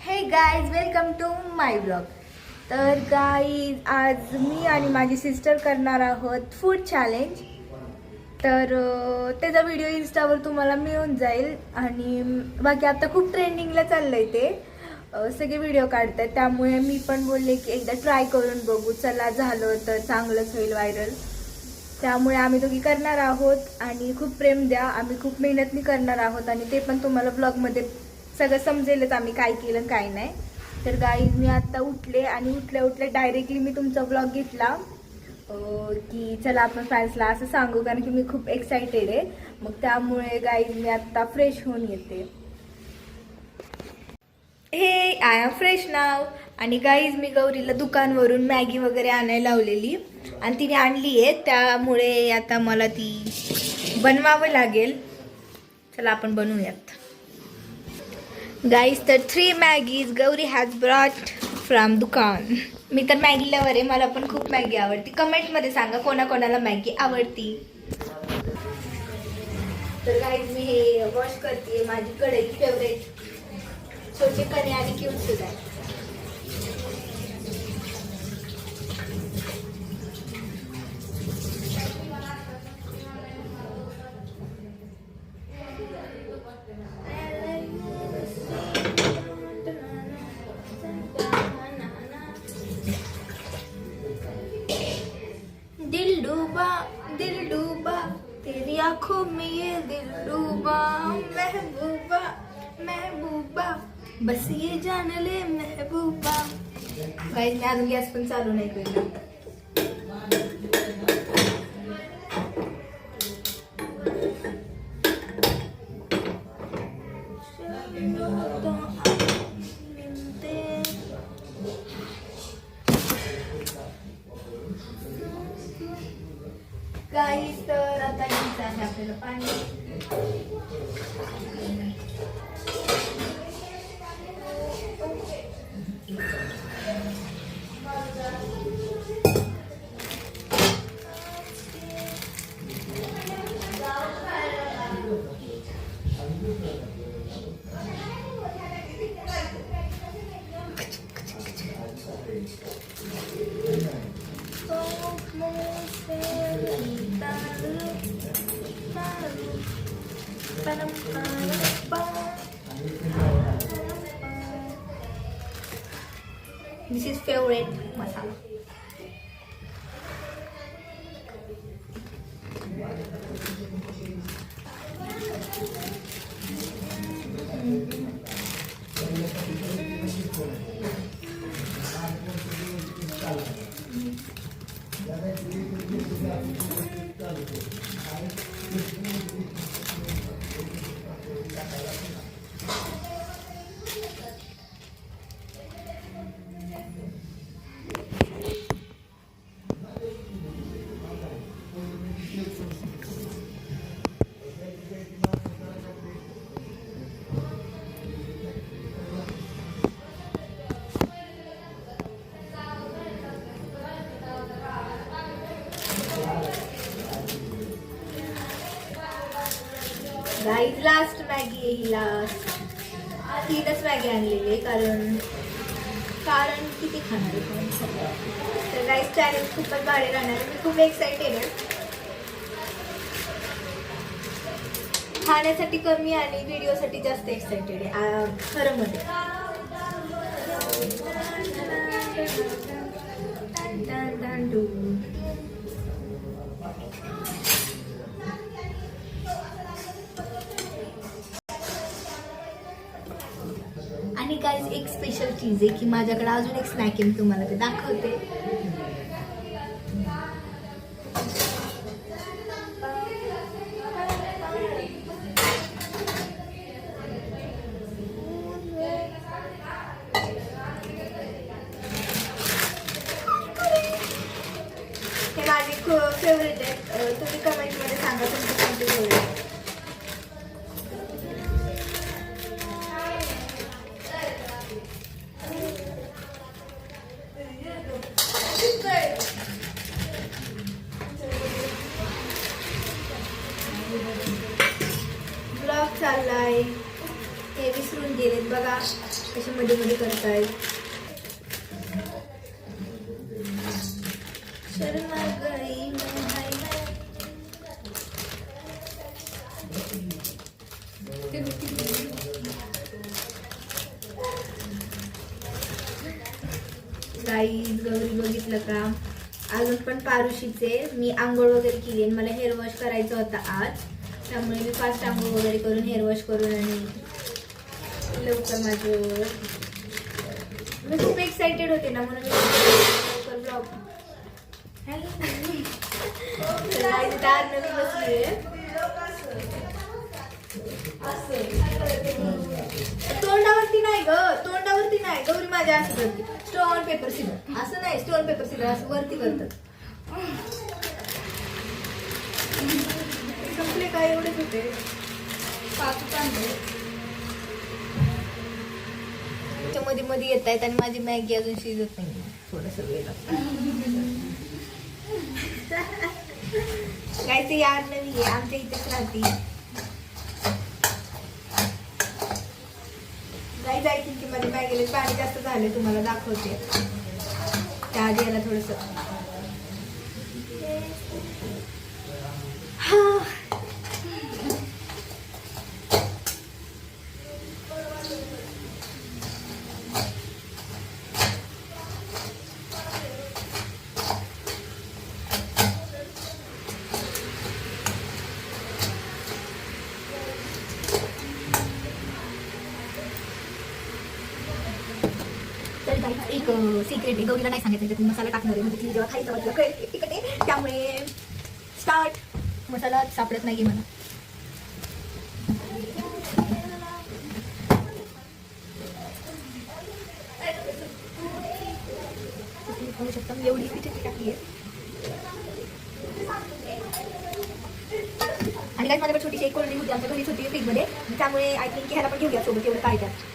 हे guys welcome to my blog. तर guys आज मी आणि माझी सिस्टर करणार आहोत फूड चॅलेंज. तर त्याचा व्हिडिओ इंस्टावर तुम्हाला मिळून जाईल. आणि बाकी आता खूप ट्रेंडिंगला चाललं आहे ते सगळे व्हिडिओ काढतात. त्यामुळे मी पण बोलले की एकदा ट्राय करून बघू, चला झालं तर चांगलंच होईल व्हायरल. त्यामुळे आम्ही दोघी करणार आहोत आणि खूप प्रेम द्या. आम्ही खूप मेहनतनी करणार आहोत आणि ते पण तुम्हाला ब्लॉगमध्ये सगळं समजेलच आम्ही काय केलं काय नाही. तर गाईज मी आता उठले आणि उठल्या डायरेक्टली मी तुमचा ब्लॉग घेतला की चला आपण फॅन्सला असं सांगू, कारण की मी खूप एक्सायटेड आहे. मग त्यामुळे गाईज मी आता फ्रेश होऊन येते. हे आय एम फ्रेश नाव. आणि गाईज मी गौरीला दुकानवरून मॅगी वगैरे आणायला लावलेली आणि तिने आणली आहे, त्यामुळे आता मला ती बनवावं लागेल. चला आपण बनवूयात गाईज. तर 3 मॅगीज गौरी हॅज ब्रॉट फ्रॉम दुकान. मी तर मॅगी लवर आहे, मला पण खूप मॅगी आवडती. कमेंटमध्ये सांगा कोणाकोणाला मॅगी आवडती. तर गाईज मी हे वॉश करते. माझी कढई फेवरेट छोटे कणे आणि क्यूट सुद्धा आहे. दिल डूबा तेरी आंखों में ये दिल डूबा. महबूबा महबूबा बस ये जान ले महबूबा. गाइस मी अजून गॅस पण चालू नाही केला. गाईस तर आता घ्यायचं आहे आपल्याला पाणी. This is favorite masala. Guys last Maggi आहे ही. लास्ट 3च मॅगी आणलेली आहे, कारण किती खाणार आहे. तर गाईज चॅलेंज खूपच भारी राहणार आहे. मी खूप एक्सायटेड आहे. खाण्यासाठी कमी आणि व्हिडिओसाठी जास्त एक्सायटेड आहे खरं मध्ये. आणि गाईज एक स्पेशल चीज आहे की माझ्याकडे अजून एक स्नॅक आहे, तुम्हाला ते दाखवते. हे माझे फेवरेट आहे. तुम्ही कमेंटमध्ये सांगा तुमची कोणती फेवरेट आहे. ब्लॉग चाललाय हे विसरून गेलेत बघा. कशी मध्ये मध्ये करतायत. शर्मा गई मैं हाय हाय. गाईज गौरी बघितलं का, अजून पण पारुशीचे. मी आंघोळ वगैरे केली आणि मला हेअर वॉश करायचा होता आज, त्यामुळे मी फास्ट आंघोळ वगैरे करून हेअर वॉश करून आणि लवकर माझं मी खूप एक्साइटेड होते ना, म्हणून मी लवकर ब्लॉग बसली. तोंडावरती नाही ग, तोंडावरती नाही. गौरी माझ्या असं करते, स्टोन पेपर सिजर. असं नाही, स्टोन पेपर सिजर असं वरती करतात. संपले काय एवढेच होते. मध्ये मध्ये येत आहेत आणि माझी मॅगी अजून शिजत नाही. थोडस वेळ लागतो. काय ते यार नवी आहे, आमच्या इथेच राहते. नाही जायची की माझ्या मॅगीला पाणी जास्त झाले, तुम्हाला दाखवते. त्या आधी याला थोडस एक सिक्रेट आहे, गौरीला नाही सांगितलं. त्यात मसाला टाकणार आहे, म्हणजे ती जेव्हा खायचं वाटलं कळेल तिखट आहे. त्यामुळे स्टार्ट. मसाला सापडत नाही मला. पाहू शकता मी एवढी पिठी टाकली आहे. आणि काय माझ्याकडे छोटीशी एक कोल्ड्रिंक होती आमच्या घरी, छोटी फ्रीजमध्ये. त्यामुळे आय थिंक ह्याला पण घेऊया सोबत, एवढं काय त्यात.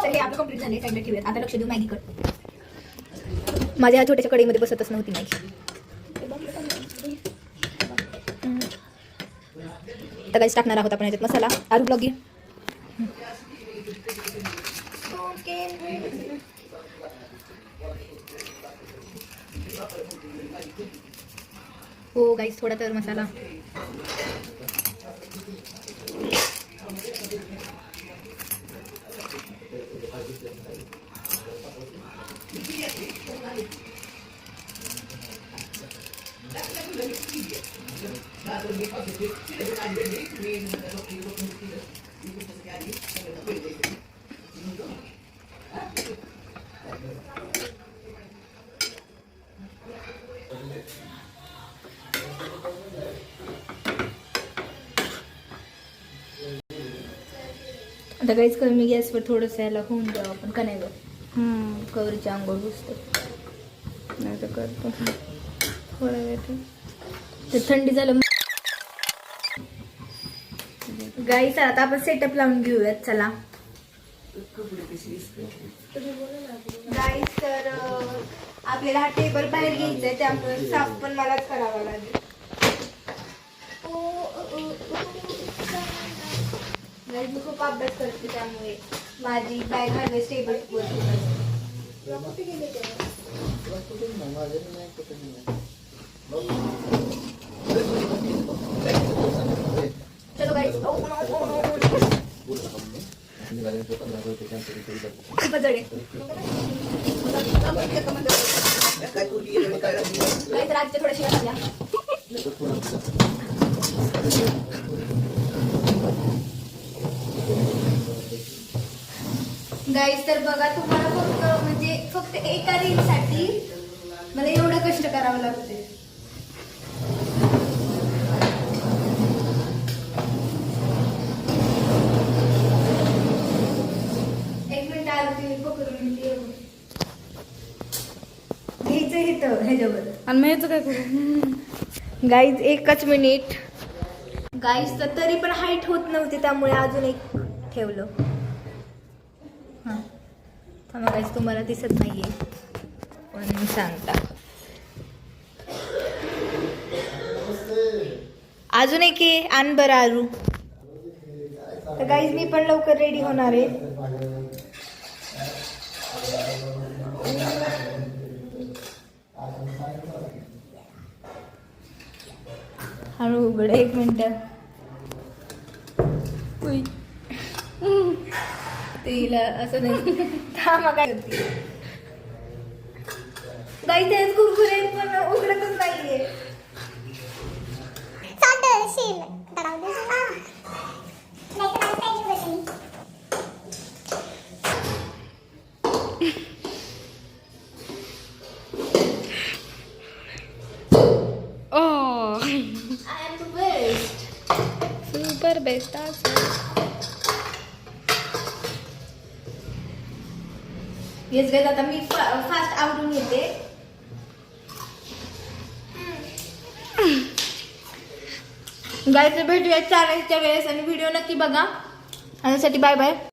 हे आपलं कंप्लीट झाले, साईडला ठेवूयात. आता लक्ष देऊ मॅगी कट. माझ्या छोट्याशा कढईमध्ये बसतच नव्हती मॅगी. आता काहीच टाकणार आहोत आपण याच्यात मसाला. आरू ब्लॉग घे. हो गाईस, थोडा तर मसाला. आता काहीच कमी गॅसवर थोडंसं याला होऊन द्यावं आपण का नाही गं. कवरीची आंघोळ घुसते नाही तर करतो थोडा वेळ. तर थंडी झालं गाईस. आता आपण सेटअप लावून घेऊयात. चला गाईस, तर आपल्याला हा टेबल बाहेर घ्यायचा आहे, त्यामुळे साफ पण मलाच करावा लागेल. गाईस मी खूप अभ्यास करते, त्यामुळे माझी बॅग हरवेस टेबल वर चलो गाईस. खूपच जड आहे गाईस. रातच्या थोड्या शिव्या झाल्या. गाईस तर बघा, तुम्हाला फक्त एका रीलसाठी मला एवढं कष्ट करावं लागते. एक मिनिट आरती पकडून घ्यायचं इथं ह्याच्यावर आणि मग ह्याचं काय करू. गाईज एकच मिनिट. गाईज तर तरी पण हाईट होत नव्हती, त्यामुळे अजून एक ठेवलं. थांबा गाईज, तुम्हाला दिसत नाहीये पण सांगता. अजून एक आहे, आण बरं आरू. तर गाईज मी पण लवकर रेडी होणार आहे. हळू उघड, 1 मिनिट. तिला असं नाही. थांबा काय होती गाईज, तेच कुरकुरे पण उघडतच नाहीये. Super best. येस गाईज, आता मी फास्ट आवडून येते. गाईज भेटूया चॅलेंजच्या वेळेस आणि व्हिडिओ नक्की बघा. त्यासाठी बाय बाय.